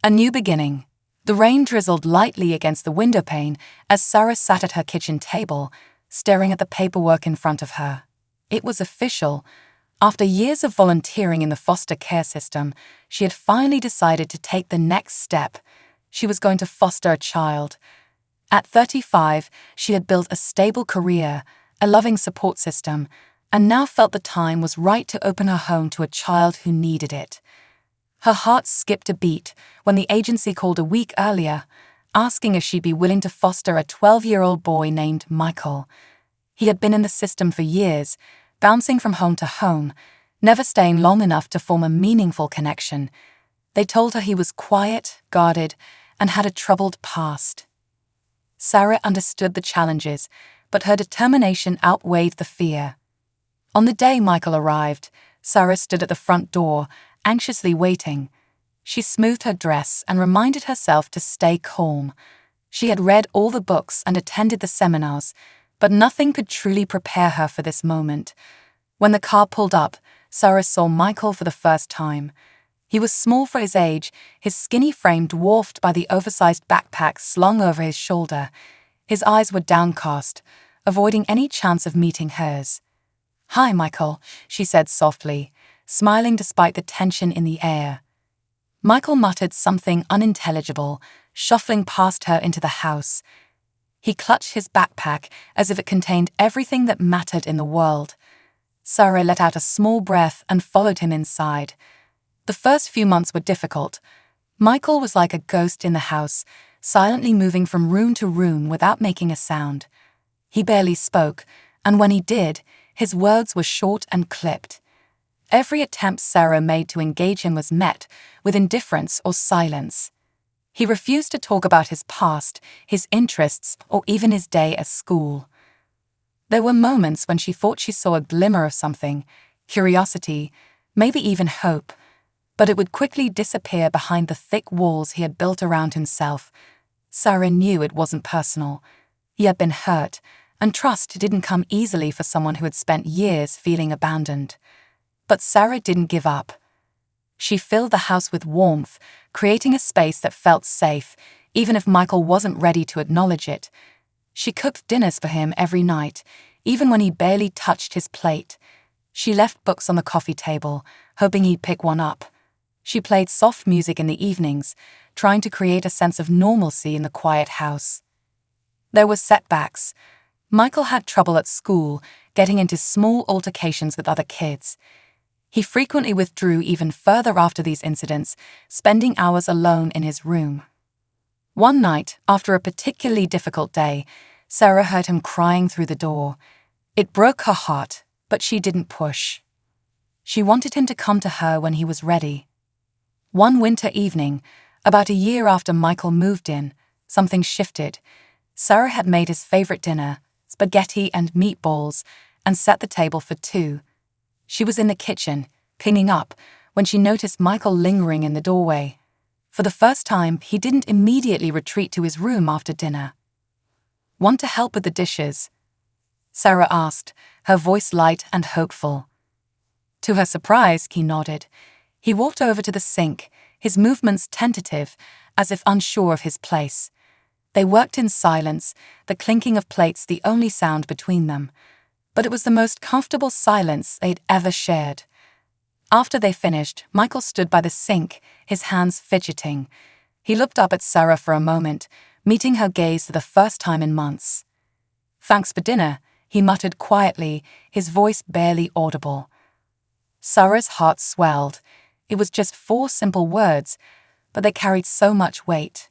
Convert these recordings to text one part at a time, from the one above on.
A new beginning. The rain drizzled lightly against the windowpane as Sarah sat at her kitchen table, staring at the paperwork in front of her. It was official. After years of volunteering in the foster care system, she had finally decided to take the next step. She was going to foster a child. At 35, she had built a stable career, a loving support system, and now felt the time was right to open her home to a child who needed it. Her heart skipped a beat when the agency called a week earlier, asking if she'd be willing to foster a 12-year-old boy named Michael. He had been in the system for years, bouncing from home to home, never staying long enough to form a meaningful connection. They told her he was quiet, guarded, and had a troubled past. Sarah understood the challenges, but her determination outweighed the fear. On the day Michael arrived, Sarah stood at the front door, anxiously waiting. She smoothed her dress and reminded herself to stay calm. She had read all the books and attended the seminars, but nothing could truly prepare her for this moment. When the car pulled up, Sarah saw Michael for the first time. He was small for his age, his skinny frame dwarfed by the oversized backpack slung over his shoulder. His eyes were downcast, avoiding any chance of meeting hers. "Hi, Michael," she said softly, smiling despite the tension in the air. Michael muttered something unintelligible, shuffling past her into the house. He clutched his backpack as if it contained everything that mattered in the world. Sarah let out a small breath and followed him inside. The first few months were difficult. Michael was like a ghost in the house, silently moving from room to room without making a sound. He barely spoke, and when he did, his words were short and clipped. Every attempt Sarah made to engage him was met with indifference or silence. He refused to talk about his past, his interests, or even his day at school. There were moments when she thought she saw a glimmer of something, curiosity, maybe even hope, but it would quickly disappear behind the thick walls he had built around himself. Sarah knew it wasn't personal. He had been hurt, and trust didn't come easily for someone who had spent years feeling abandoned. But Sarah didn't give up. She filled the house with warmth, creating a space that felt safe, even if Michael wasn't ready to acknowledge it. She cooked dinners for him every night, even when he barely touched his plate. She left books on the coffee table, hoping he'd pick one up. She played soft music in the evenings, trying to create a sense of normalcy in the quiet house. There were setbacks. Michael had trouble at school, getting into small altercations with other kids. He frequently withdrew even further after these incidents, spending hours alone in his room. One night, after a particularly difficult day, Sarah heard him crying through the door. It broke her heart, but she didn't push. She wanted him to come to her when he was ready. One winter evening, about a year after Michael moved in, something shifted. Sarah had made his favorite dinner, spaghetti and meatballs, and set the table for two. She was in the kitchen, cleaning up, when she noticed Michael lingering in the doorway. For the first time, he didn't immediately retreat to his room after dinner. "Want to help with the dishes?" Sarah asked, her voice light and hopeful. To her surprise, he nodded. He walked over to the sink, his movements tentative, as if unsure of his place. They worked in silence, the clinking of plates the only sound between them. But it was the most comfortable silence they'd ever shared. After they finished, Michael stood by the sink, his hands fidgeting. He looked up at Sarah for a moment, meeting her gaze for the first time in months. "Thanks for dinner," he muttered quietly, his voice barely audible. Sarah's heart swelled. It was just 4 simple words, but they carried so much weight.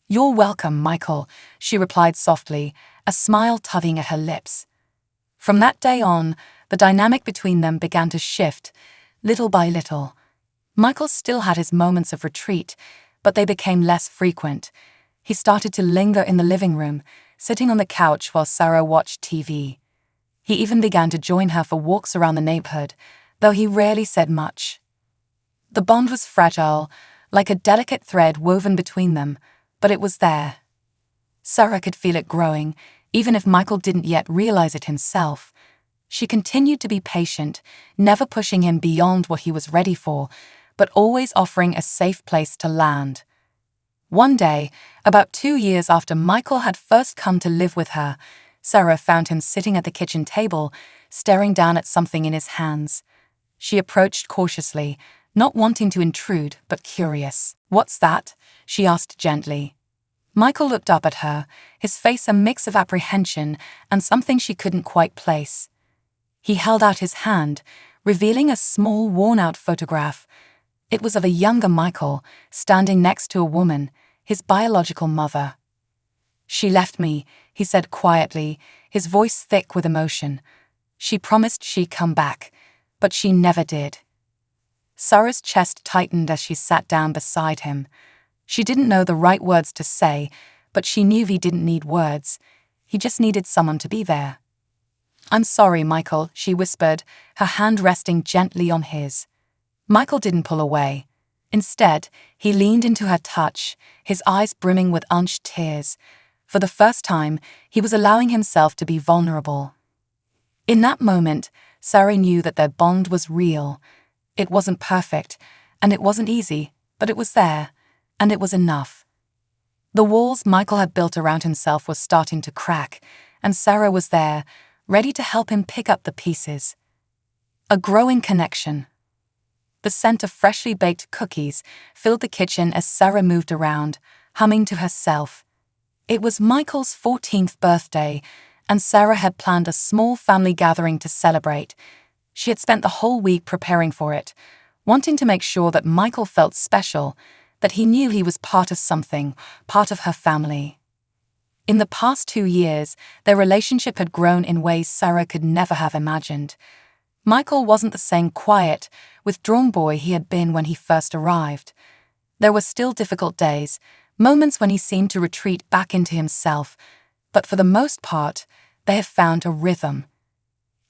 "You're welcome, Michael," she replied softly, a smile tugging at her lips. From that day on, the dynamic between them began to shift, little by little. Michael still had his moments of retreat, but they became less frequent. He started to linger in the living room, sitting on the couch while Sarah watched TV. He even began to join her for walks around the neighborhood, though he rarely said much. The bond was fragile, like a delicate thread woven between them, but it was there. Sarah could feel it growing, even if Michael didn't yet realize it himself. She continued to be patient, never pushing him beyond what he was ready for, but always offering a safe place to land. One day, about 2 years after Michael had first come to live with her, Sarah found him sitting at the kitchen table, staring down at something in his hands. She approached cautiously, not wanting to intrude, but curious. "What's that?" she asked gently. Michael looked up at her, his face a mix of apprehension and something she couldn't quite place. He held out his hand, revealing a small, worn-out photograph. It was of a younger Michael, standing next to a woman, his biological mother. "She left me," he said quietly, his voice thick with emotion. "She promised she'd come back, but she never did." Sarah's chest tightened as she sat down beside him. She didn't know the right words to say, but she knew he didn't need words. He just needed someone to be there. "I'm sorry, Michael," she whispered, her hand resting gently on his. Michael didn't pull away. Instead, he leaned into her touch, his eyes brimming with unshed tears. For the first time, he was allowing himself to be vulnerable. In that moment, Sarah knew that their bond was real. It wasn't perfect, and it wasn't easy, but it was there, and it was enough. The walls Michael had built around himself were starting to crack, and Sarah was there, ready to help him pick up the pieces. A growing connection. The scent of freshly baked cookies filled the kitchen as Sarah moved around, humming to herself. It was Michael's 14th birthday, and Sarah had planned a small family gathering to celebrate. She had spent the whole week preparing for it, wanting to make sure that Michael felt special, that he knew he was part of something, part of her family. In the past 2 years, their relationship had grown in ways Sarah could never have imagined. Michael wasn't the same quiet, withdrawn boy he had been when he first arrived. There were still difficult days, moments when he seemed to retreat back into himself, but for the most part, they had found a rhythm.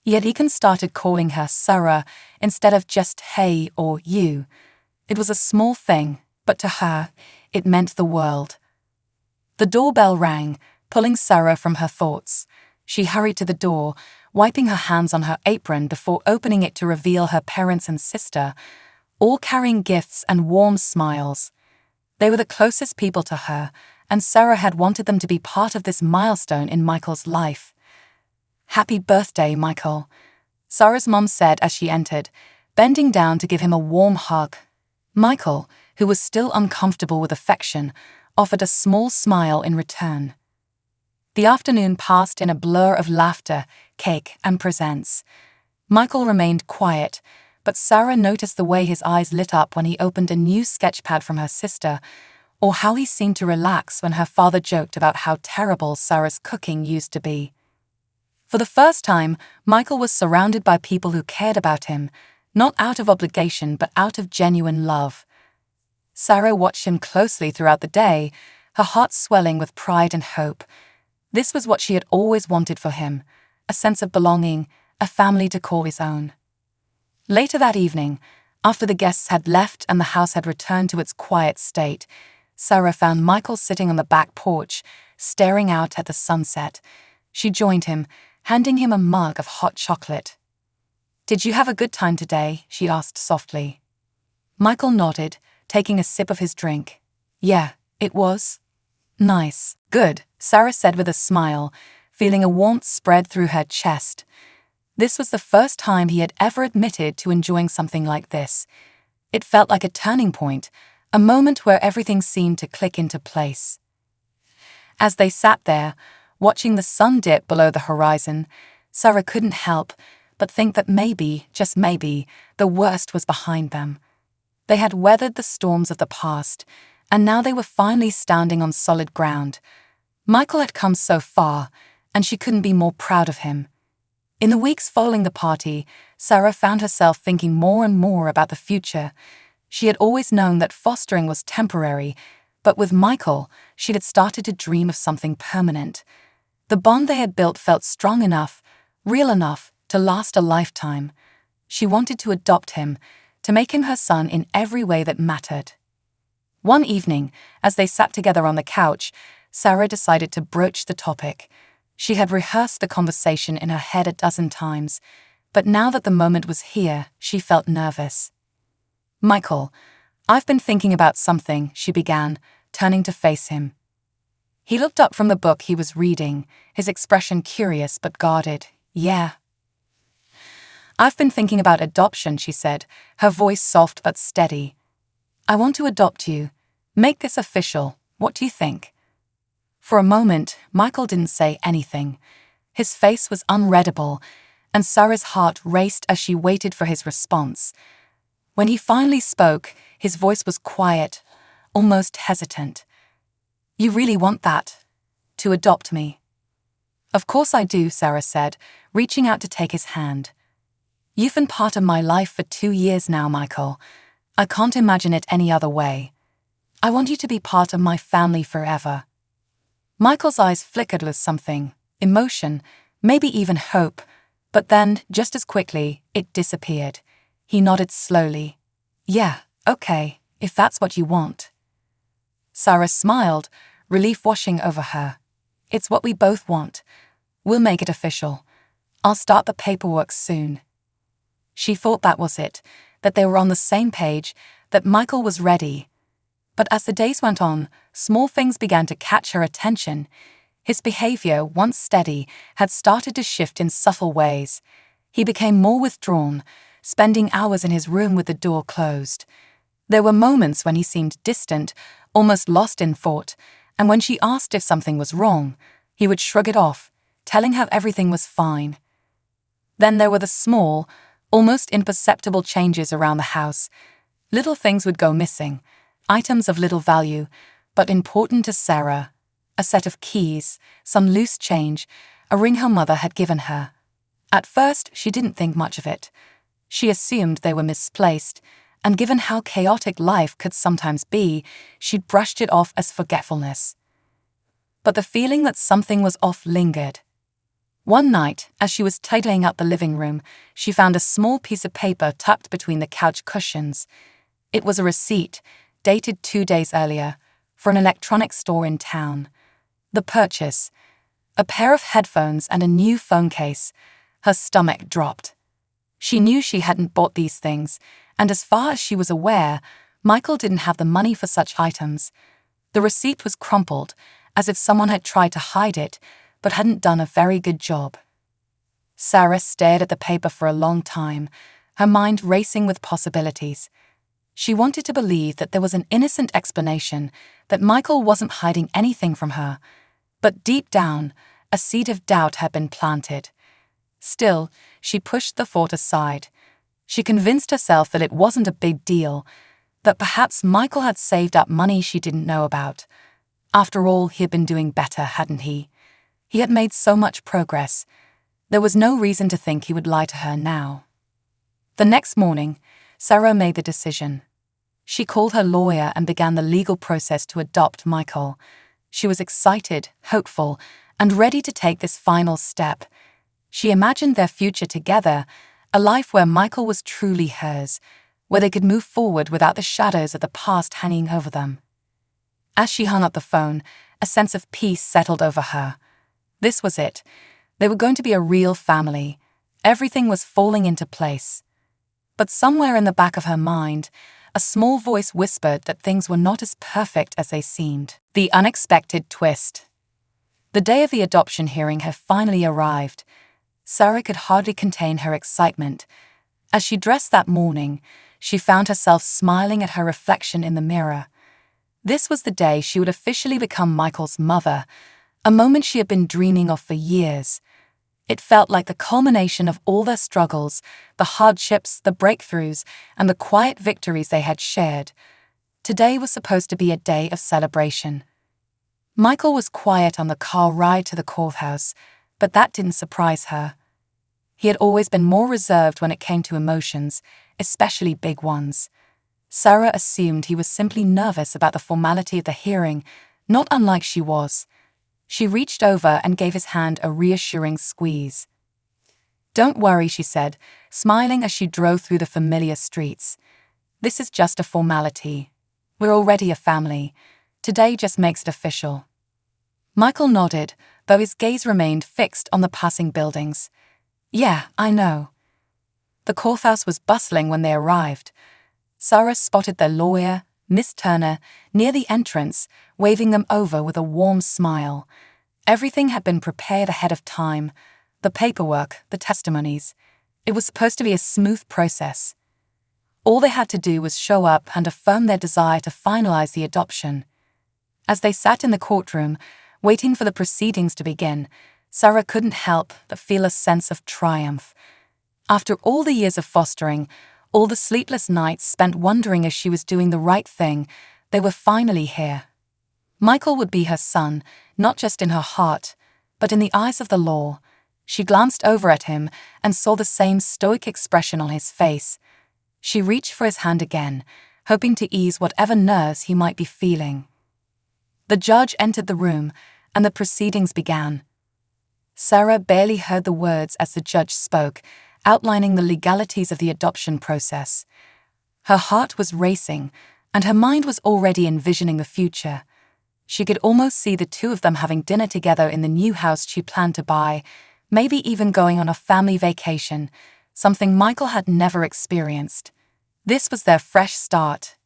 He had even started calling her Sarah instead of just hey or you. It was a small thing, but to her, it meant the world. The doorbell rang, pulling Sarah from her thoughts. She hurried to the door, wiping her hands on her apron before opening it to reveal her parents and sister, all carrying gifts and warm smiles. They were the closest people to her, and Sarah had wanted them to be part of this milestone in Michael's life. "Happy birthday, Michael," Sarah's mom said as she entered, bending down to give him a warm hug. Michael, who was still uncomfortable with affection, offered a small smile in return. The afternoon passed in a blur of laughter, cake, and presents. Michael remained quiet, but Sarah noticed the way his eyes lit up when he opened a new sketchpad from her sister, or how he seemed to relax when her father joked about how terrible Sarah's cooking used to be. For the first time, Michael was surrounded by people who cared about him, not out of obligation but out of genuine love. Sarah watched him closely throughout the day, her heart swelling with pride and hope. This was what she had always wanted for him, a sense of belonging, a family to call his own. Later that evening, after the guests had left and the house had returned to its quiet state, Sarah found Michael sitting on the back porch, staring out at the sunset. She joined him, handing him a mug of hot chocolate. "Did you have a good time today?" she asked softly. Michael nodded, taking a sip of his drink. "Yeah, it was nice." "Good," Sarah said with a smile, feeling a warmth spread through her chest. This was the first time he had ever admitted to enjoying something like this. It felt like a turning point, a moment where everything seemed to click into place. As they sat there, watching the sun dip below the horizon, Sarah couldn't help but think that maybe, just maybe, the worst was behind them. They had weathered the storms of the past, and now they were finally standing on solid ground. Michael had come so far, and she couldn't be more proud of him. In the weeks following the party, Sarah found herself thinking more and more about the future. She had always known that fostering was temporary, but with Michael, she had started to dream of something permanent. The bond they had built felt strong enough, real enough, to last a lifetime. She wanted to adopt him, to make him her son in every way that mattered. One evening, as they sat together on the couch, Sarah decided to broach the topic. She had rehearsed the conversation in her head a dozen times, but now that the moment was here, she felt nervous. "Michael, I've been thinking about something," she began, turning to face him. He looked up from the book he was reading, his expression curious but guarded. "Yeah. I've been thinking about adoption," she said, her voice soft but steady. "I want to adopt you. Make this official. What do you think?" For a moment, Michael didn't say anything. His face was unreadable, and Sarah's heart raced as she waited for his response. When he finally spoke, his voice was quiet, almost hesitant. "You really want that? To adopt me?" "Of course I do," Sarah said, reaching out to take his hand. "You've been part of my life for 2 years now, Michael. I can't imagine it any other way. I want you to be part of my family forever." Michael's eyes flickered with something, emotion, maybe even hope, but then, just as quickly, it disappeared. He nodded slowly. "Yeah, okay, if that's what you want." Sarah smiled, relief washing over her. "It's what we both want. We'll make it official. I'll start the paperwork soon." She thought that was it, that they were on the same page, that Michael was ready. But as the days went on, small things began to catch her attention. His behavior, once steady, had started to shift in subtle ways. He became more withdrawn, spending hours in his room with the door closed. There were moments when he seemed distant, almost lost in thought, and when she asked if something was wrong, he would shrug it off, telling her everything was fine. Then there were the small, almost imperceptible changes around the house. Little things would go missing, items of little value, but important to Sarah. A set of keys, some loose change, a ring her mother had given her. At first, she didn't think much of it. She assumed they were misplaced, and given how chaotic life could sometimes be, she'd brushed it off as forgetfulness. But the feeling that something was off lingered. One night, as she was tidying up the living room, she found a small piece of paper tucked between the couch cushions. It was a receipt, dated 2 days earlier, for an electronics store in town. The purchase, a pair of headphones and a new phone case. Her stomach dropped. She knew she hadn't bought these things, and as far as she was aware, Michael didn't have the money for such items. The receipt was crumpled, as if someone had tried to hide it, but hadn't done a very good job. Sarah stared at the paper for a long time, her mind racing with possibilities. She wanted to believe that there was an innocent explanation, that Michael wasn't hiding anything from her. But deep down, a seed of doubt had been planted. Still, she pushed the thought aside. She convinced herself that it wasn't a big deal, that perhaps Michael had saved up money she didn't know about. After all, he had been doing better, hadn't he? He had made so much progress. There was no reason to think he would lie to her now. The next morning, Sarah made the decision. She called her lawyer and began the legal process to adopt Michael. She was excited, hopeful, and ready to take this final step. She imagined their future together, a life where Michael was truly hers, where they could move forward without the shadows of the past hanging over them. As she hung up the phone, a sense of peace settled over her. This was it. They were going to be a real family. Everything was falling into place. But somewhere in the back of her mind, a small voice whispered that things were not as perfect as they seemed. The unexpected twist. The day of the adoption hearing had finally arrived. Sarah could hardly contain her excitement. As she dressed that morning, she found herself smiling at her reflection in the mirror. This was the day she would officially become Michael's mother, a moment she had been dreaming of for years. It felt like the culmination of all their struggles, the hardships, the breakthroughs, and the quiet victories they had shared. Today was supposed to be a day of celebration. Michael was quiet on the car ride to the courthouse, but that didn't surprise her. He had always been more reserved when it came to emotions, especially big ones. Sarah assumed he was simply nervous about the formality of the hearing, not unlike she was. She reached over and gave his hand a reassuring squeeze. "Don't worry," she said, smiling as she drove through the familiar streets. "This is just a formality. We're already a family. Today just makes it official." Michael nodded, though his gaze remained fixed on the passing buildings. "Yeah, I know." The courthouse was bustling when they arrived. Sarah spotted their lawyer, Miss Turner, near the entrance, waving them over with a warm smile. Everything had been prepared ahead of time. The paperwork, the testimonies. It was supposed to be a smooth process. All they had to do was show up and affirm their desire to finalize the adoption. As they sat in the courtroom, waiting for the proceedings to begin, Sarah couldn't help but feel a sense of triumph. After all the years of fostering, all the sleepless nights spent wondering if she was doing the right thing, they were finally here. Michael would be her son, not just in her heart, but in the eyes of the law. She glanced over at him and saw the same stoic expression on his face. She reached for his hand again, hoping to ease whatever nerves he might be feeling. The judge entered the room, and the proceedings began. Sarah barely heard the words as the judge spoke, outlining the legalities of the adoption process. Her heart was racing, and her mind was already envisioning the future. She could almost see the two of them having dinner together in the new house she planned to buy, maybe even going on a family vacation, something Michael had never experienced. This was their fresh start.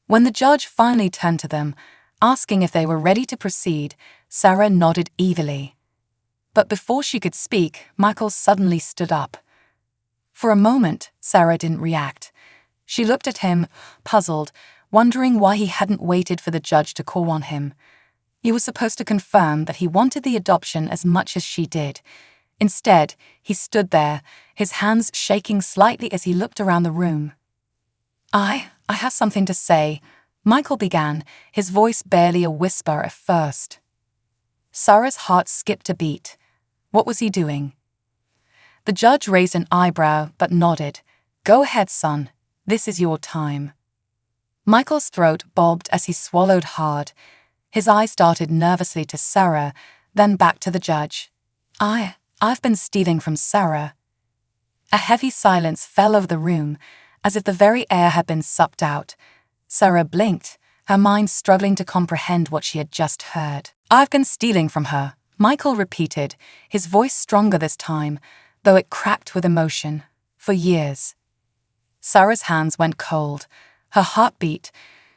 When the judge finally turned to them, asking if they were ready to proceed, Sarah nodded eagerly. But before she could speak, Michael suddenly stood up. For a moment, Sarah didn't react. She looked at him, puzzled, wondering why he hadn't waited for the judge to call on him. He was supposed to confirm that he wanted the adoption as much as she did. Instead, he stood there, his hands shaking slightly as he looked around the room. I have something to say, Michael began, his voice barely a whisper at first. Sarah's heart skipped a beat. What was he doing? The judge raised an eyebrow but nodded. Go ahead, son. This is your time. Michael's throat bobbed as he swallowed hard. His eyes darted nervously to Sarah, then back to the judge. I've been stealing from Sarah. A heavy silence fell over the room, as if the very air had been sucked out. Sarah blinked, her mind struggling to comprehend what she had just heard. I've been stealing from her, Michael repeated, his voice stronger this time, though it cracked with emotion. For years. Sarah's hands went cold. Her heartbeat,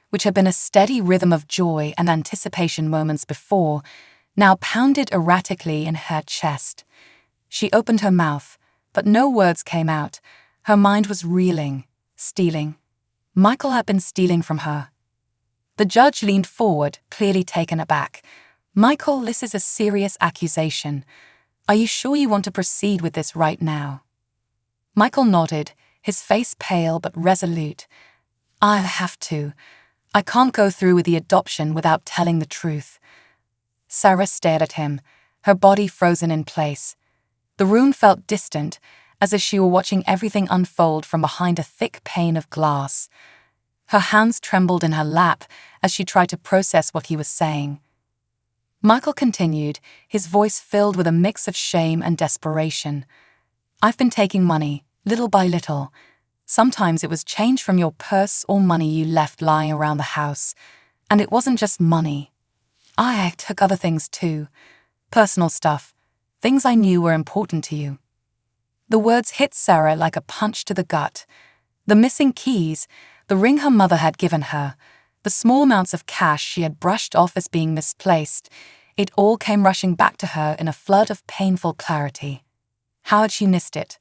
which had been a steady rhythm of joy and anticipation moments before, now pounded erratically in her chest. She opened her mouth, but no words came out. Her mind was reeling. Stealing. Michael had been stealing from her. The judge leaned forward, clearly taken aback. Michael, this is a serious accusation. Are you sure you want to proceed with this right now? Michael nodded, his face pale but resolute. I have to. I can't go through with the adoption without telling the truth. Sarah stared at him, her body frozen in place. The room felt distant, as if she were watching everything unfold from behind a thick pane of glass. Her hands trembled in her lap as she tried to process what he was saying. Michael continued, his voice filled with a mix of shame and desperation. I've been taking money, little by little. Sometimes it was change from your purse or money you left lying around the house. And it wasn't just money. I took other things too. Personal stuff. Things I knew were important to you. The words hit Sarah like a punch to the gut. The missing keys, the ring her mother had given her, the small amounts of cash she had brushed off as being misplaced, it all came rushing back to her in a flood of painful clarity. How had she missed it?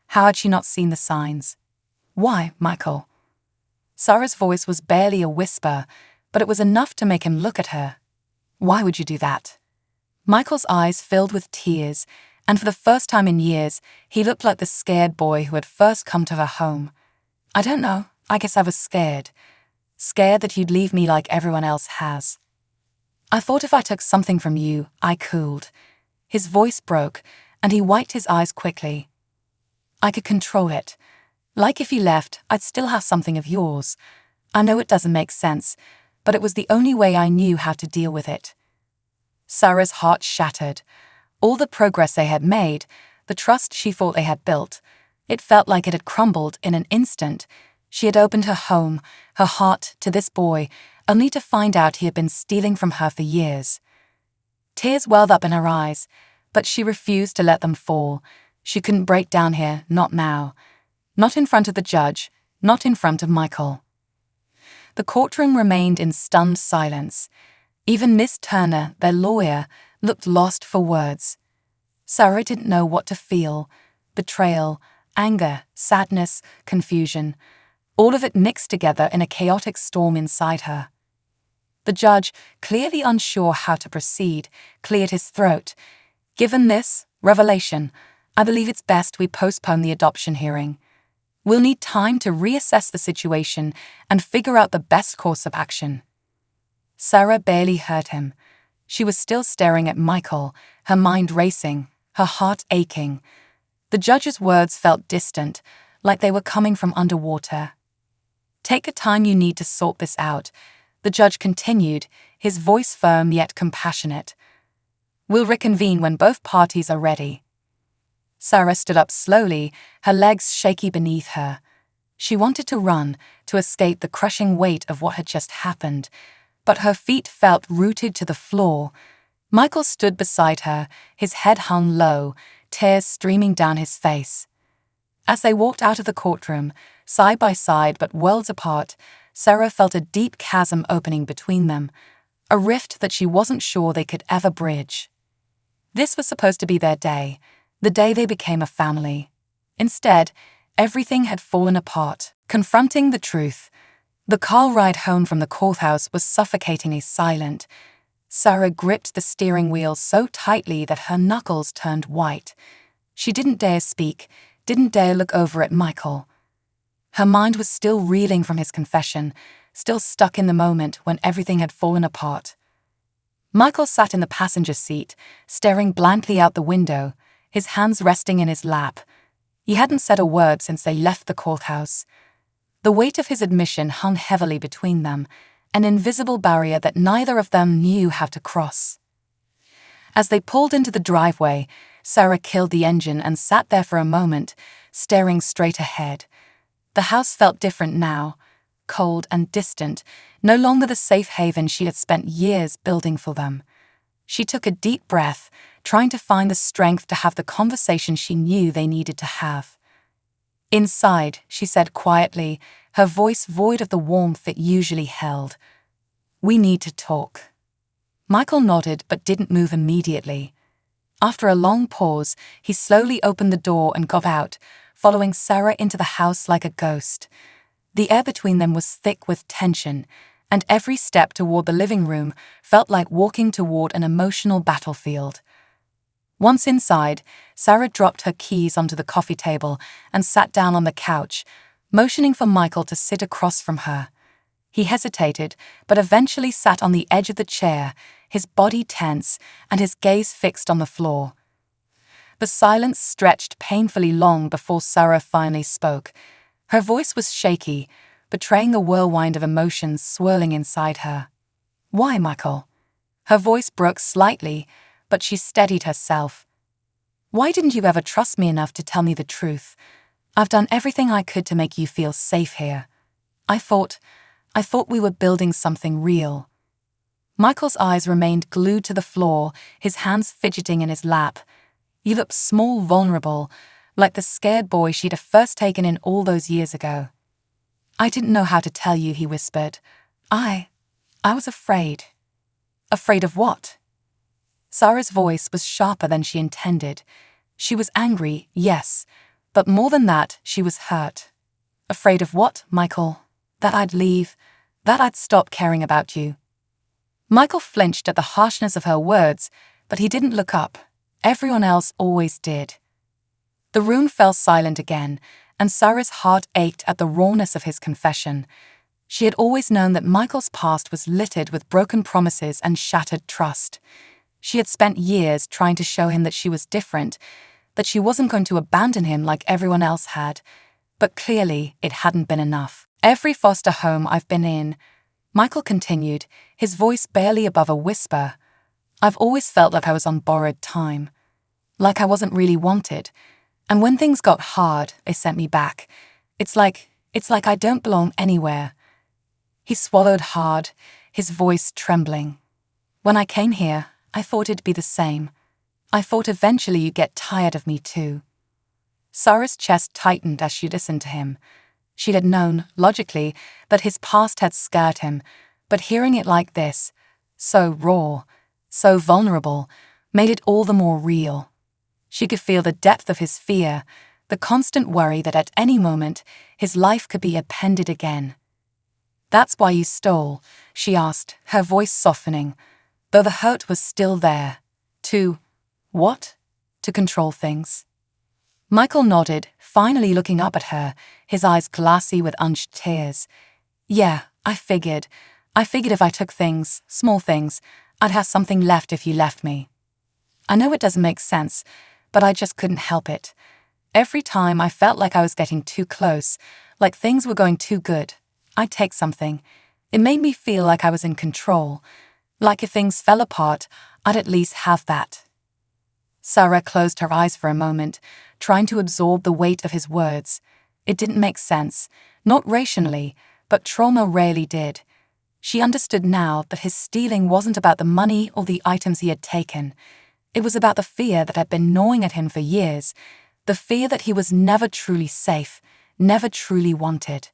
How had she not seen the signs? Why, Michael? Sarah's voice was barely a whisper, but it was enough to make him look at her. Why would you do that? Michael's eyes filled with tears, and for the first time in years, he looked like the scared boy who had first come to her home. I don't know, I guess I was scared. Scared that you'd leave me like everyone else has. I thought if I took something from you, I could. His voice broke, and he wiped his eyes quickly. I could control it. Like if you left, I'd still have something of yours. I know it doesn't make sense, but it was the only way I knew how to deal with it. Sarah's heart shattered. All the progress they had made, the trust she thought they had built, it felt like it had crumbled in an instant. She had opened her home, her heart, to this boy, only to find out he had been stealing from her for years. Tears welled up in her eyes, but she refused to let them fall. She couldn't break down here, not now. Not in front of the judge, not in front of Michael. The courtroom remained in stunned silence. Even Miss Turner, their lawyer, looked lost for words. Sarah didn't know what to feel. Betrayal, anger, sadness, confusion. All of it mixed together in a chaotic storm inside her. The judge, clearly unsure how to proceed, cleared his throat. Given this revelation, I believe it's best we postpone the adoption hearing. We'll need time to reassess the situation and figure out the best course of action. Sarah barely heard him. She was still staring at Michael, her mind racing, her heart aching. The judge's words felt distant, like they were coming from underwater. Take the time you need to sort this out, the judge continued, his voice firm yet compassionate. We'll reconvene when both parties are ready. Sarah stood up slowly, her legs shaky beneath her. She wanted to run, to escape the crushing weight of what had just happened, but her feet felt rooted to the floor. Michael stood beside her, his head hung low, tears streaming down his face. As they walked out of the courtroom, side by side but worlds apart, Sarah felt a deep chasm opening between them, a rift that she wasn't sure they could ever bridge. This was supposed to be their day, the day they became a family. Instead, everything had fallen apart. Confronting the truth, the car ride home from the courthouse was suffocatingly silent. Sarah gripped the steering wheel so tightly that her knuckles turned white. She didn't dare speak, didn't dare look over at Michael. Her mind was still reeling from his confession, still stuck in the moment when everything had fallen apart. Michael sat in the passenger seat, staring blankly out the window, his hands resting in his lap. He hadn't said a word since they left the courthouse. The weight of his admission hung heavily between them, an invisible barrier that neither of them knew how to cross. As they pulled into the driveway, Sarah killed the engine and sat there for a moment, staring straight ahead. The house felt different now, cold and distant, no longer the safe haven she had spent years building for them. She took a deep breath, trying to find the strength to have the conversation she knew they needed to have. Inside, she said quietly, her voice void of the warmth it usually held. We need to talk. Michael nodded but didn't move immediately. After a long pause, he slowly opened the door and got out, following Sarah into the house like a ghost. The air between them was thick with tension, and every step toward the living room felt like walking toward an emotional battlefield. Once inside, Sarah dropped her keys onto the coffee table and sat down on the couch, motioning for Michael to sit across from her. He hesitated, but eventually sat on the edge of the chair, his body tense and his gaze fixed on the floor. The silence stretched painfully long before Sarah finally spoke. Her voice was shaky, betraying a whirlwind of emotions swirling inside her. Why, Michael? Her voice broke slightly, but she steadied herself. Why didn't you ever trust me enough to tell me the truth? I've done everything I could to make you feel safe here. I thought we were building something real. Michael's eyes remained glued to the floor, his hands fidgeting in his lap. He looked small, vulnerable, like the scared boy she'd first taken in all those years ago. I didn't know how to tell you, he whispered. I was afraid. Afraid of what? Sarah's voice was sharper than she intended. She was angry, yes, but more than that, she was hurt. Afraid of what, Michael? That I'd leave, that I'd stop caring about you. Michael flinched at the harshness of her words, but he didn't look up. Everyone else always did. The room fell silent again, and Sarah's heart ached at the rawness of his confession. She had always known that Michael's past was littered with broken promises and shattered trust. She had spent years trying to show him that she was different, that she wasn't going to abandon him like everyone else had. But clearly, it hadn't been enough. Every foster home I've been in, Michael continued, his voice barely above a whisper, I've always felt like I was on borrowed time, like I wasn't really wanted, and when things got hard, they sent me back. It's like I don't belong anywhere. He swallowed hard, his voice trembling. When I came here, I thought it'd be the same. I thought eventually you'd get tired of me too. Sarah's chest tightened as she listened to him. She had known, logically, that his past had scared him, but hearing it like this, so raw, so vulnerable, made it all the more real. She could feel the depth of his fear, the constant worry that at any moment his life could be upended again. "That's why you stole?" she asked, her voice softening, though the hurt was still there. "To what? To control things?" Michael nodded, finally looking up at her, his eyes glassy with unshed tears. "Yeah, I figured if I took things, small things, I'd have something left if you left me. I know it doesn't make sense, but I just couldn't help it. Every time I felt like I was getting too close, like things were going too good, I'd take something. It made me feel like I was in control, like if things fell apart, I'd at least have that." Sarah closed her eyes for a moment, trying to absorb the weight of his words. It didn't make sense, not rationally, but trauma rarely did. She understood now that his stealing wasn't about the money or the items he had taken. It was about the fear that had been gnawing at him for years, the fear that he was never truly safe, never truly wanted.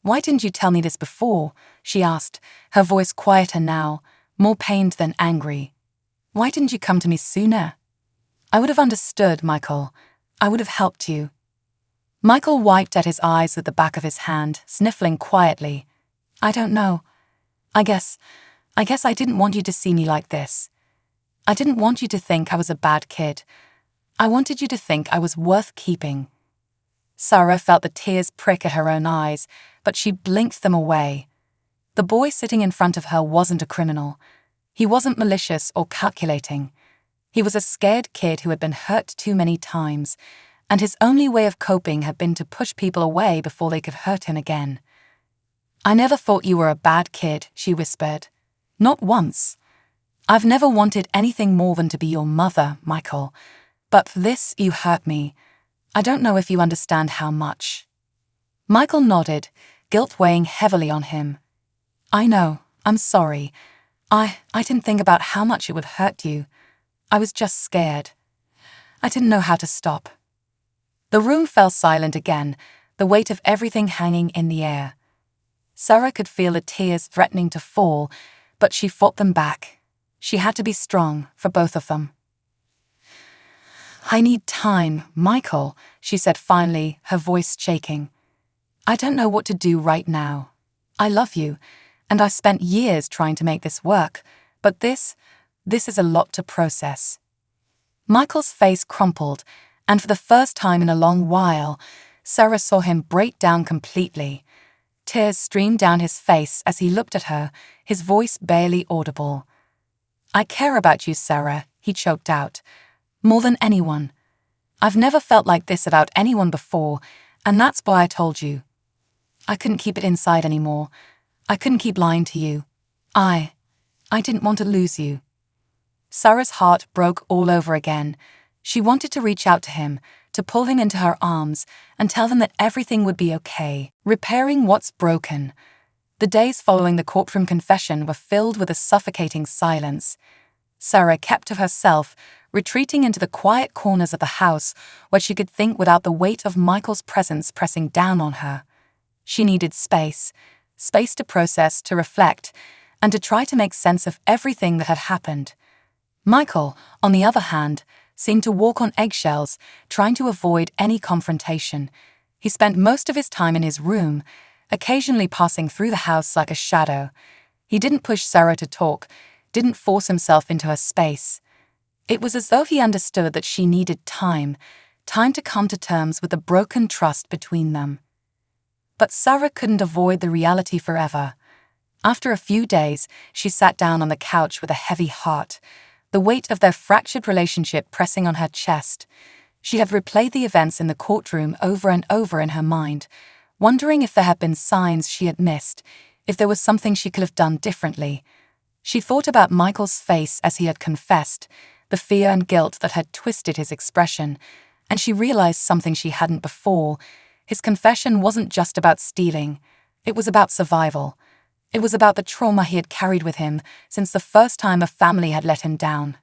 "Why didn't you tell me this before?" she asked, her voice quieter now, more pained than angry. "Why didn't you come to me sooner? I would have understood, Michael. I would have helped you." Michael wiped at his eyes with the back of his hand, sniffling quietly. "I don't know. I guess I didn't want you to see me like this. I didn't want you to think I was a bad kid. I wanted you to think I was worth keeping." Sarah felt the tears prick at her own eyes, but she blinked them away. The boy sitting in front of her wasn't a criminal. He wasn't malicious or calculating. He was a scared kid who had been hurt too many times, and his only way of coping had been to push people away before they could hurt him again. "I never thought you were a bad kid," she whispered. "Not once. I've never wanted anything more than to be your mother, Michael. But for this, you hurt me. I don't know if you understand how much." Michael nodded, guilt weighing heavily on him. "I know. I'm sorry. I didn't think about how much it would hurt you. I was just scared. I didn't know how to stop." The room fell silent again, the weight of everything hanging in the air. Sarah could feel the tears threatening to fall, but she fought them back. She had to be strong for both of them. "I need time, Michael," she said finally, her voice shaking. "I don't know what to do right now. I love you, and I spent years trying to make this work, but this is a lot to process." Michael's face crumpled, and for the first time in a long while, Sarah saw him break down completely. Tears streamed down his face as he looked at her, his voice barely audible. "I care about you, Sarah," he choked out. "More than anyone. I've never felt like this about anyone before, and that's why I told you. I couldn't keep it inside anymore. I couldn't keep lying to you. I didn't want to lose you." Sarah's heart broke all over again. She wanted to reach out to him, to pull him into her arms and tell him that everything would be okay, repairing what's broken. The days following the courtroom confession were filled with a suffocating silence. Sarah kept to herself, retreating into the quiet corners of the house where she could think without the weight of Michael's presence pressing down on her. She needed space to process, to reflect, and to try to make sense of everything that had happened. Michael, on the other hand, seemed to walk on eggshells, trying to avoid any confrontation. He spent most of his time in his room, occasionally passing through the house like a shadow. He didn't push Sarah to talk, didn't force himself into her space. It was as though he understood that she needed time to come to terms with the broken trust between them. But Sarah couldn't avoid the reality forever. After a few days, she sat down on the couch with a heavy heart, the weight of their fractured relationship pressing on her chest. She had replayed the events in the courtroom over and over in her mind, wondering if there had been signs she had missed, if there was something she could have done differently. She thought about Michael's face as he had confessed, the fear and guilt that had twisted his expression, and she realized something she hadn't before. His confession wasn't just about stealing. It was about survival. It was about the trauma he had carried with him since the first time a family had let him down.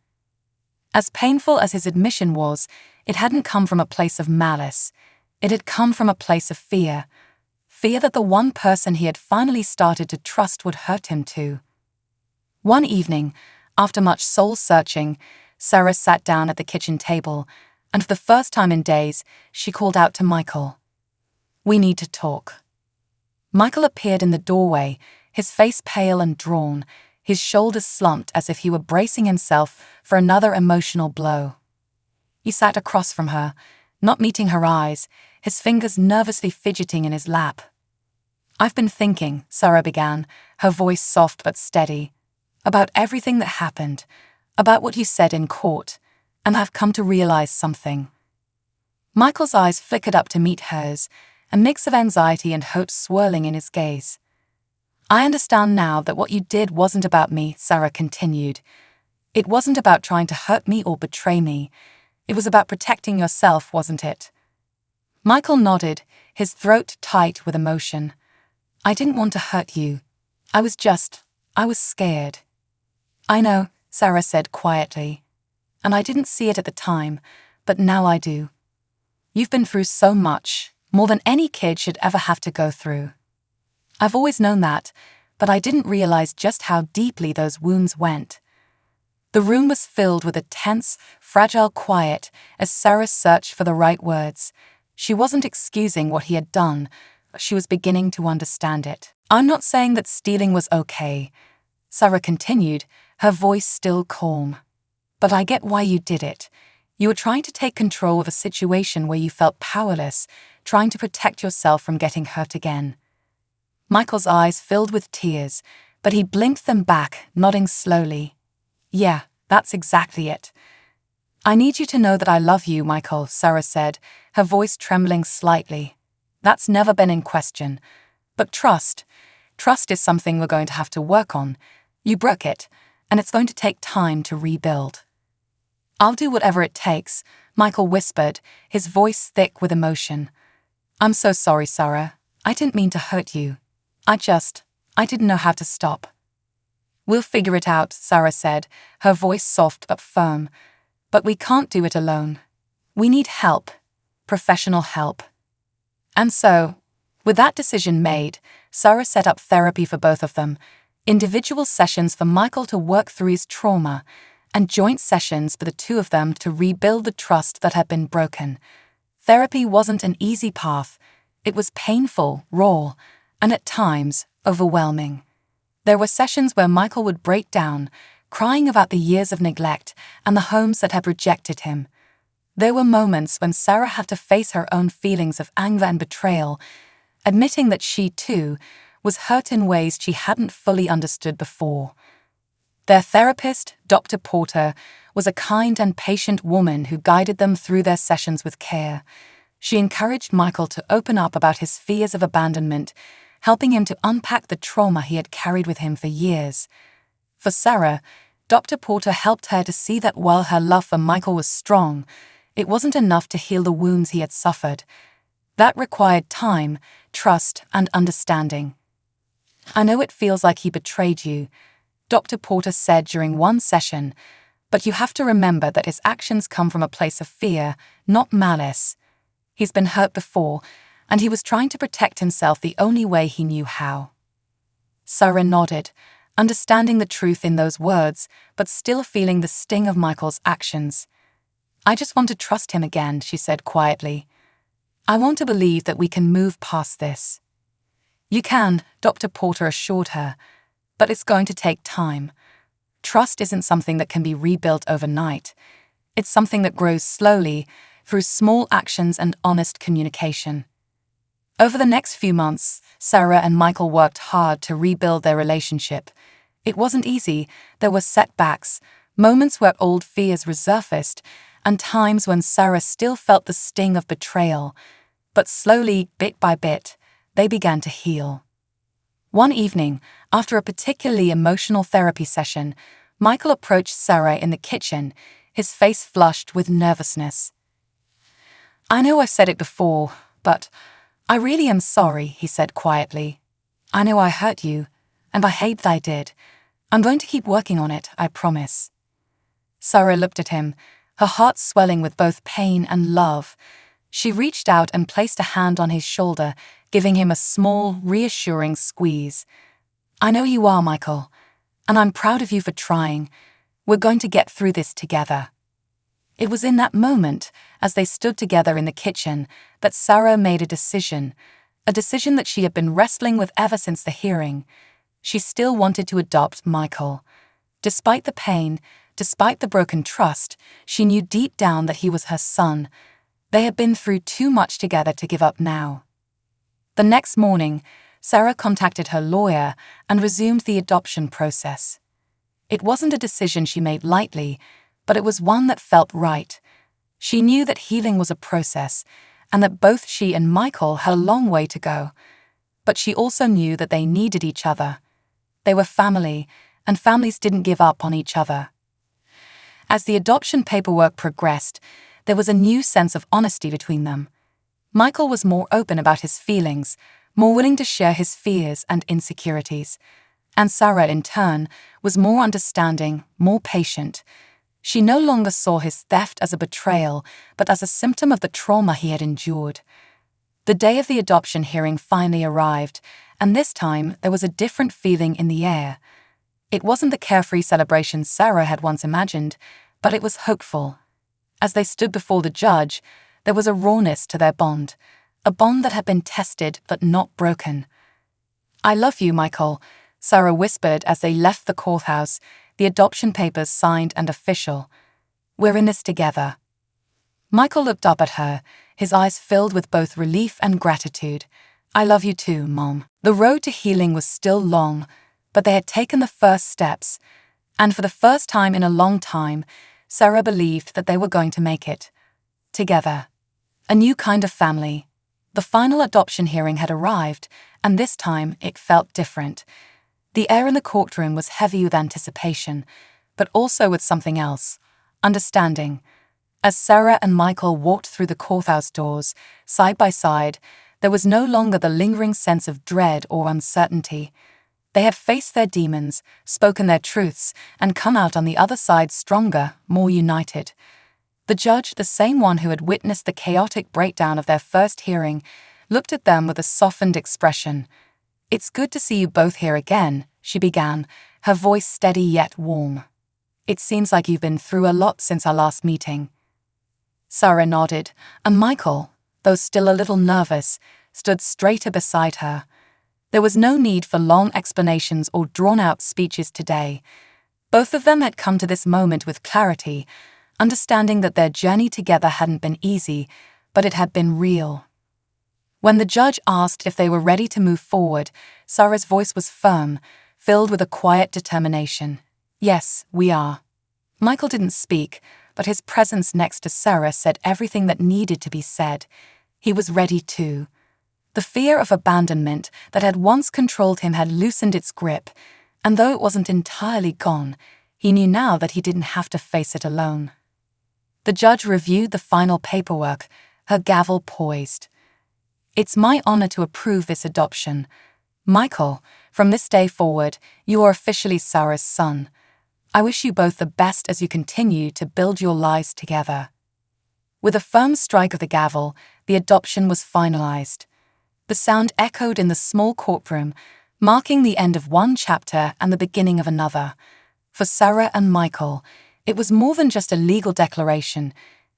As painful as his admission was, it hadn't come from a place of malice. It had come from a place of fear fear that the one person he had finally started to trust would hurt him too. One evening, after much soul-searching, Sarah sat down at the kitchen table, and for the first time in days, she called out to Michael. "We need to talk." Michael appeared in the doorway, his face pale and drawn, his shoulders slumped as if he were bracing himself for another emotional blow. He sat across from her, not meeting her eyes, his fingers nervously fidgeting in his lap. "I've been thinking," Sarah began, her voice soft but steady, "about everything that happened, about what you said in court, and I've come to realize something." Michael's eyes flickered up to meet hers, a mix of anxiety and hope swirling in his gaze. "I understand now that what you did wasn't about me," Sarah continued. "It wasn't about trying to hurt me or betray me. It was about protecting yourself, wasn't it?" Michael nodded, his throat tight with emotion. "I didn't want to hurt you. I was scared." "I know," Sarah said quietly. "And I didn't see it at the time, but now I do. You've been through so much, more than any kid should ever have to go through. I've always known that, but I didn't realize just how deeply those wounds went." The room was filled with a tense, fragile quiet as Sarah searched for the right words. She wasn't excusing what he had done, but she was beginning to understand it. "I'm not saying that stealing was okay," Sarah continued, her voice still calm. "But I get why you did it. You were trying to take control of a situation where you felt powerless, trying to protect yourself from getting hurt again." Michael's eyes filled with tears, but he blinked them back, nodding slowly. "Yeah, that's exactly it." "I need you to know that I love you, Michael," Sarah said, her voice trembling slightly. "That's never been in question. But trust is something we're going to have to work on. You broke it, and it's going to take time to rebuild." "I'll do whatever it takes," Michael whispered, his voice thick with emotion. "I'm so sorry, Sarah. I didn't mean to hurt you. I didn't know how to stop." "We'll figure it out," Sarah said, her voice soft but firm. "But we can't do it alone. We need help, professional help." And so, with that decision made, Sarah set up therapy for both of them, individual sessions for Michael to work through his trauma, and joint sessions for the two of them to rebuild the trust that had been broken. Therapy wasn't an easy path. It was painful, raw, and at times overwhelming. There were sessions where Michael would break down, crying about the years of neglect and the homes that had rejected him. There were moments when Sarah had to face her own feelings of anger and betrayal, admitting that she, too, was hurt in ways she hadn't fully understood before. Their therapist, Dr. Porter, was a kind and patient woman who guided them through their sessions with care. She encouraged Michael to open up about his fears of abandonment, helping him to unpack the trauma he had carried with him for years. For Sarah, Dr. Porter helped her to see that while her love for Michael was strong, it wasn't enough to heal the wounds he had suffered. That required time, trust, and understanding. "I know it feels like he betrayed you," Dr. Porter said during one session, "but you have to remember that his actions come from a place of fear, not malice. He's been hurt before, and he was trying to protect himself the only way he knew how." Sarah nodded, understanding the truth in those words, but still feeling the sting of Michael's actions. "I just want to trust him again," she said quietly. "I want to believe that we can move past this." "You can," Dr. Porter assured her, "but it's going to take time. Trust isn't something that can be rebuilt overnight. It's something that grows slowly, through small actions and honest communication." Over the next few months, Sarah and Michael worked hard to rebuild their relationship. It wasn't easy. There were setbacks, moments where old fears resurfaced, and times when Sarah still felt the sting of betrayal. But slowly, bit by bit, they began to heal. One evening, after a particularly emotional therapy session, Michael approached Sarah in the kitchen, his face flushed with nervousness. "I know I've said it before, but I really am sorry," he said quietly. "I know I hurt you, and I hate that I did. I'm going to keep working on it, I promise." Sarah looked at him, her heart swelling with both pain and love. She reached out and placed a hand on his shoulder, giving him a small, reassuring squeeze. "I know you are, Michael, and I'm proud of you for trying. We're going to get through this together." It was in that moment, as they stood together in the kitchen, that Sarah made a decision that she had been wrestling with ever since the hearing. She still wanted to adopt Michael. Despite the pain, despite the broken trust, she knew deep down that he was her son. They had been through too much together to give up now. The next morning, Sarah contacted her lawyer and resumed the adoption process. It wasn't a decision she made lightly, but it was one that felt right. She knew that healing was a process, and that both she and Michael had a long way to go. But she also knew that they needed each other. They were family, and families didn't give up on each other. As the adoption paperwork progressed, there was a new sense of honesty between them. Michael was more open about his feelings, more willing to share his fears and insecurities. And Sarah, in turn, was more understanding, more patient. She no longer saw his theft as a betrayal, but as a symptom of the trauma he had endured. The day of the adoption hearing finally arrived, and this time there was a different feeling in the air. It wasn't the carefree celebration Sarah had once imagined, but it was hopeful. As they stood before the judge, there was a rawness to their bond, a bond that had been tested but not broken. "I love you, Michael," Sarah whispered as they left the courthouse, the adoption papers signed and official. "We're in this together." Michael looked up at her, his eyes filled with both relief and gratitude. "I love you too, Mom." The road to healing was still long, but they had taken the first steps, and for the first time in a long time, Sarah believed that they were going to make it. Together. A new kind of family. The final adoption hearing had arrived, and this time it felt different. The air in the courtroom was heavy with anticipation, but also with something else, understanding. As Sarah and Michael walked through the courthouse doors, side by side, there was no longer the lingering sense of dread or uncertainty. They had faced their demons, spoken their truths, and come out on the other side stronger, more united. The judge, the same one who had witnessed the chaotic breakdown of their first hearing, looked at them with a softened expression. "It's good to see you both here again," she began, her voice steady yet warm. "It seems like you've been through a lot since our last meeting." Sarah nodded, and Michael, though still a little nervous, stood straighter beside her. There was no need for long explanations or drawn-out speeches today. Both of them had come to this moment with clarity, understanding that their journey together hadn't been easy, but it had been real. When the judge asked if they were ready to move forward, Sarah's voice was firm, filled with a quiet determination. "Yes, we are." Michael didn't speak, but his presence next to Sarah said everything that needed to be said. He was ready too. The fear of abandonment that had once controlled him had loosened its grip, and though it wasn't entirely gone, he knew now that he didn't have to face it alone. The judge reviewed the final paperwork, her gavel poised. "It's my honor to approve this adoption. Michael, from this day forward, you are officially Sarah's son. I wish you both the best as you continue to build your lives together." With a firm strike of the gavel, the adoption was finalized. The sound echoed in the small courtroom, marking the end of one chapter and the beginning of another. For Sarah and Michael, it was more than just a legal declaration.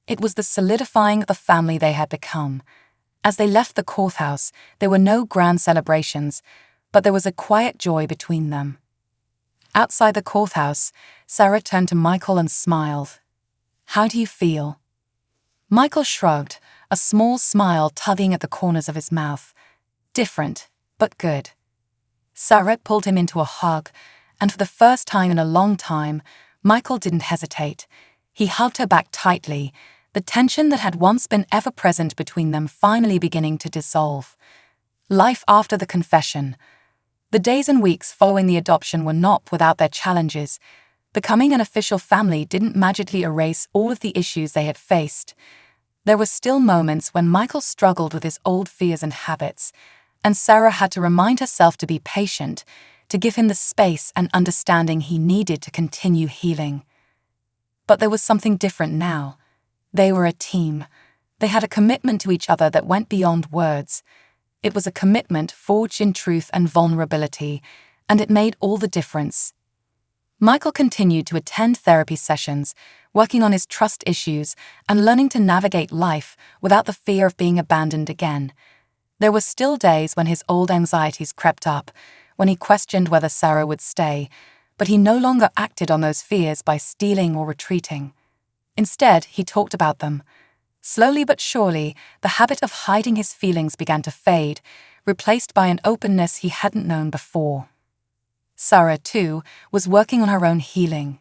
It was the solidifying of the family they had become. As they left the courthouse, there were no grand celebrations, but there was a quiet joy between them. Outside the courthouse, Sarah turned to Michael and smiled. "How do you feel?" Michael shrugged, a small smile tugging at the corners of his mouth. "Different, but good." Sarah pulled him into a hug, and for the first time in a long time, Michael didn't hesitate. He hugged her back tightly, the tension that had once been ever-present between them finally beginning to dissolve. Life after the confession. The days and weeks following the adoption were not without their challenges. Becoming an official family didn't magically erase all of the issues they had faced. There were still moments when Michael struggled with his old fears and habits, and Sarah had to remind herself to be patient, to give him the space and understanding he needed to continue healing. But there was something different now. They were a team. They had a commitment to each other that went beyond words. It was a commitment forged in truth and vulnerability, and it made all the difference. Michael continued to attend therapy sessions, working on his trust issues and learning to navigate life without the fear of being abandoned again. There were still days when his old anxieties crept up, when he questioned whether Sarah would stay, but he no longer acted on those fears by stealing or retreating. Instead, he talked about them. Slowly but surely, the habit of hiding his feelings began to fade, replaced by an openness he hadn't known before. Sarah, too, was working on her own healing.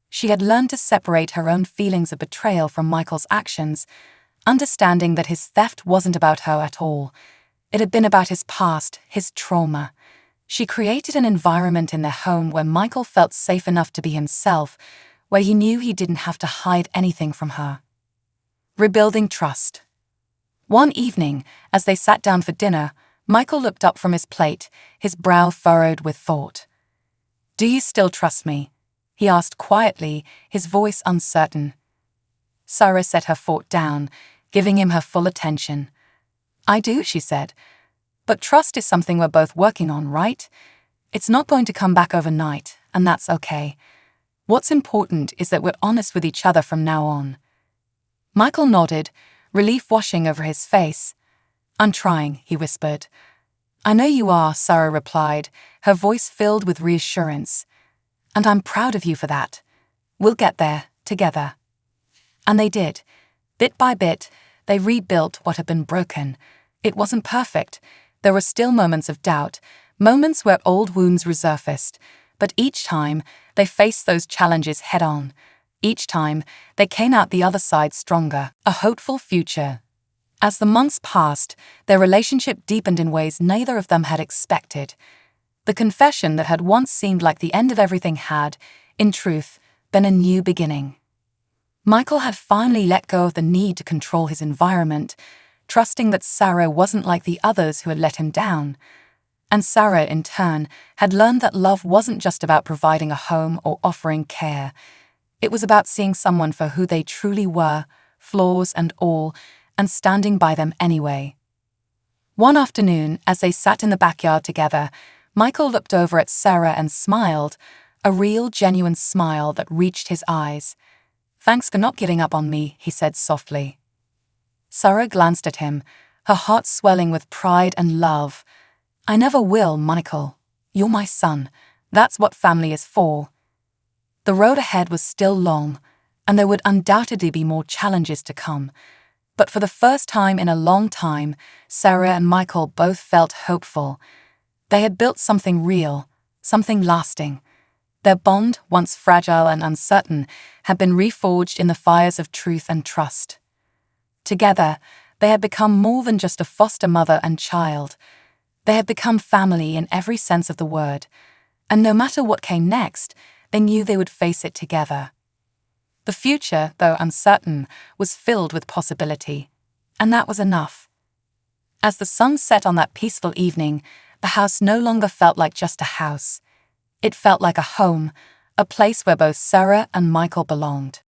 She had learned to separate her own feelings of betrayal from Michael's actions, understanding that his theft wasn't about her at all. It had been about his past, his trauma. She created an environment in their home where Michael felt safe enough to be himself, where he knew he didn't have to hide anything from her. Rebuilding trust. One evening, as they sat down for dinner, Michael looked up from his plate, his brow furrowed with thought. "Do you still trust me?" he asked quietly, his voice uncertain. Sarah set her fork down, giving him her full attention. "I do," she said. "But trust is something we're both working on, right? It's not going to come back overnight, and that's okay. What's important is that we're honest with each other from now on." Michael nodded, relief washing over his face. "I'm trying," he whispered. "I know you are," Sarah replied, her voice filled with reassurance. "And I'm proud of you for that. We'll get there, together." And they did. Bit by bit, they rebuilt what had been broken. It wasn't perfect. There were still moments of doubt, moments where old wounds resurfaced. But each time, they faced those challenges head-on. Each time, they came out the other side stronger, a hopeful future. As the months passed, their relationship deepened in ways neither of them had expected. The confession that had once seemed like the end of everything had, in truth, been a new beginning. Michael had finally let go of the need to control his environment, trusting that Sarah wasn't like the others who had let him down. And Sarah, in turn, had learned that love wasn't just about providing a home or offering care. It was about seeing someone for who they truly were, flaws and all, and standing by them anyway. One afternoon, as they sat in the backyard together, Michael looked over at Sarah and smiled, a real, genuine smile that reached his eyes. "Thanks for not giving up on me," he said softly. Sarah glanced at him, her heart swelling with pride and love. "I never will, Michael. You're my son. That's what family is for." The road ahead was still long, and there would undoubtedly be more challenges to come. But for the first time in a long time, Sarah and Michael both felt hopeful. They had built something real, something lasting. Their bond, once fragile and uncertain, had been reforged in the fires of truth and trust. Together, they had become more than just a foster mother and child. They had become family in every sense of the word, and no matter what came next, they knew they would face it together. The future, though uncertain, was filled with possibility, and that was enough. As the sun set on that peaceful evening, the house no longer felt like just a house. It felt like a home, a place where both Sarah and Michael belonged.